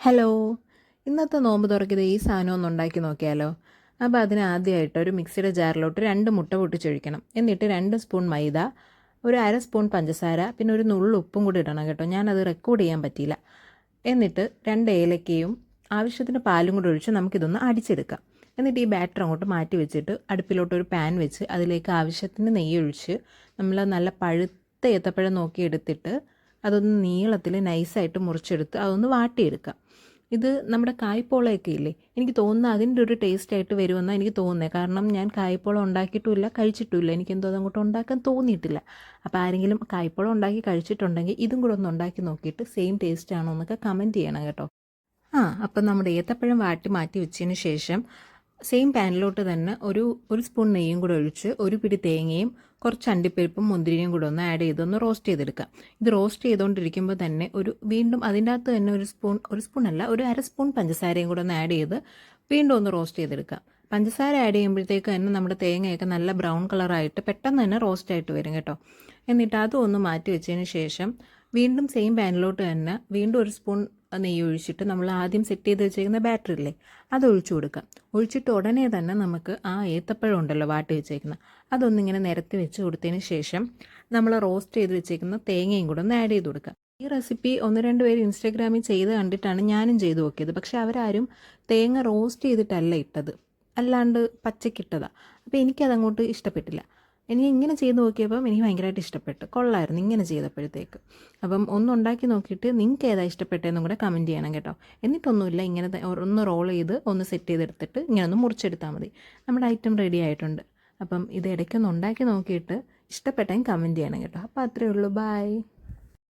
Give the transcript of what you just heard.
Hello, ഇന്നത്തെ നോമ്പ് തുറക്കിയത് ഈ സാധനം ഒന്ന് ഉണ്ടാക്കി നോക്കിയാലോ. അപ്പോൾ അതിന് ആദ്യമായിട്ട് ഒരു മിക്സിയുടെ ജാറിലോട്ട് 2 മുട്ട പൊട്ടിച്ചൊഴിക്കണം. എന്നിട്ട് 2 സ്പൂൺ മൈദ, ഒരു അര സ്പൂൺ പഞ്ചസാര, പിന്നെ ഒരു നുള്ളു ഉപ്പും കൂടി ഇടണം കേട്ടോ. ഞാനത് റെക്കോർഡ് ചെയ്യാൻ പറ്റിയില്ല. എന്നിട്ട് 2 ഏലക്കയും ആവശ്യത്തിന് പാലും കൂടി ഒഴിച്ച് നമുക്കിതൊന്ന് അടിച്ചെടുക്കാം. എന്നിട്ട് ഈ ബാറ്റർ അങ്ങോട്ട് മാറ്റി വെച്ചിട്ട് അടുപ്പിലോട്ടൊരു പാൻ വെച്ച് അതിലേക്ക് ആവശ്യത്തിന് നെയ്യ് ഒഴിച്ച് നമ്മൾ നല്ല പഴുത്ത ഏത്തപ്പഴം നോക്കി എടുത്തിട്ട് അതൊന്ന് നീളത്തിൽ നൈസായിട്ട് മുറിച്ചെടുത്ത് അതൊന്ന് വാട്ടിയെടുക്കാം. ഇത് നമ്മുടെ കായ്പോളയൊക്കെ ഇല്ലേ, എനിക്ക് തോന്നുന്നത് അതിൻ്റെ ഒരു ടേസ്റ്റ് ആയിട്ട് വരുമെന്നാണ് എനിക്ക് തോന്നുന്നത്. കാരണം ഞാൻ കായ്പോളം ഉണ്ടാക്കിയിട്ടുമില്ല, കഴിച്ചിട്ടുമില്ല. എനിക്കെന്തോ അതങ്ങോട്ട് ഉണ്ടാക്കാൻ തോന്നിയിട്ടില്ല. അപ്പോൾ ആരെങ്കിലും കായ്പോളം ഉണ്ടാക്കി കഴിച്ചിട്ടുണ്ടെങ്കിൽ ഇതും കൂടെ ഒന്ന് ഉണ്ടാക്കി നോക്കിയിട്ട് സെയിം ടേസ്റ്റ് ആണോ എന്നൊക്കെ കമൻറ്റ് ചെയ്യണം കേട്ടോ. അപ്പം നമ്മുടെ ഏത്തപ്പഴം വാട്ടി മാറ്റി വെച്ചതിന് ശേഷം സെയിം പാനിലോട്ട് തന്നെ ഒരു സ്പൂൺ നെയ്യും കൂടെ ഒഴിച്ച് ഒരു പിടി തേങ്ങയും കുറച്ച് അണ്ടിപ്പരിപ്പും മുന്തിരിയും കൂടെ ഒന്ന് ആഡ് ചെയ്തൊന്ന് റോസ്റ്റ് ചെയ്തെടുക്കാം. ഇത് റോസ്റ്റ് ചെയ്തുകൊണ്ടിരിക്കുമ്പോൾ തന്നെ വീണ്ടും അതിൻ്റെ അകത്ത് തന്നെ ഒരു സ്പൂൺ അല്ല, ഒരു അര സ്പൂൺ പഞ്ചസാരയും കൂടെ ഒന്ന് ആഡ് ചെയ്ത് വീണ്ടും ഒന്ന് റോസ്റ്റ് ചെയ്തെടുക്കാം. പഞ്ചസാര ആഡ് ചെയ്യുമ്പോഴത്തേക്ക് തന്നെ നമ്മുടെ തേങ്ങയൊക്കെ നല്ല ബ്രൗൺ കളറായിട്ട് പെട്ടെന്ന് തന്നെ റോസ്റ്റ് ആയിട്ട് വരും കേട്ടോ. എന്നിട്ട് അതും ഒന്ന് മാറ്റി വെച്ചതിന് ശേഷം വീണ്ടും സെയിം പാനിലോട്ട് തന്നെ വീണ്ടും ഒരു സ്പൂൺ നെയ്യ് ഒഴിച്ചിട്ട് നമ്മൾ ആദ്യം സെറ്റ് ചെയ്ത് വെച്ചേക്കുന്ന ബാറ്ററി ഇല്ലേ, അത് ഒഴിച്ചു കൊടുക്കാം. ഒഴിച്ചിട്ട് ഉടനെ തന്നെ നമുക്ക് ആ ഏത്തപ്പഴം ഉണ്ടല്ലോ വാട്ടി വെച്ചേക്കുന്നത്, അതൊന്നിങ്ങനെ നിരത്തി വെച്ച് കൊടുത്തതിന് ശേഷം നമ്മൾ റോസ്റ്റ് ചെയ്ത് വെച്ചേക്കുന്ന തേങ്ങയും കൂടെ ഒന്ന് ആഡ് ചെയ്ത് കൊടുക്കാം. ഈ റെസിപ്പി 1-2 പേര് ഇൻസ്റ്റാഗ്രാമിൽ ചെയ്ത് കണ്ടിട്ടാണ് ഞാനും ചെയ്ത് നോക്കിയത്. പക്ഷെ അവരാരും തേങ്ങ റോസ്റ്റ് ചെയ്തിട്ടല്ല ഇട്ടത്, അല്ലാണ്ട് പച്ചക്കിട്ടതാണ്. അപ്പോൾ എനിക്കതങ്ങോട്ട് ഇഷ്ടപ്പെട്ടില്ല. എനിക്ക് ഇങ്ങനെ ചെയ്ത് നോക്കിയപ്പം എനിക്ക് ഭയങ്കരമായിട്ട് ഇഷ്ടപ്പെട്ടു, കൊള്ളായിരുന്നു ഇങ്ങനെ ചെയ്തപ്പോഴത്തേക്ക്. അപ്പം ഒന്നുണ്ടാക്കി നോക്കിയിട്ട് നിങ്ങൾക്ക് ഏതാ ഇഷ്ടപ്പെട്ടതെന്നും കൂടെ കമൻറ്റ് ചെയ്യണം കേട്ടോ. എന്നിട്ടൊന്നുമില്ല, ഇങ്ങനെ ഒന്ന് റോൾ ചെയ്ത് ഒന്ന് സെറ്റ് ചെയ്തെടുത്തിട്ട് ഇങ്ങനെ ഒന്ന് മുറിച്ചെടുത്താൽ മതി. നമ്മുടെ ഐറ്റം റെഡി ആയിട്ടുണ്ട്. അപ്പം ഇത് ഇടയ്ക്കൊന്ന് ഉണ്ടാക്കി നോക്കിയിട്ട് ഇഷ്ടപ്പെട്ടെങ്കിൽ കമൻറ്റ് ചെയ്യണം കേട്ടോ. അപ്പോൾ അത്രയേ ഉള്ളൂ, ബൈ.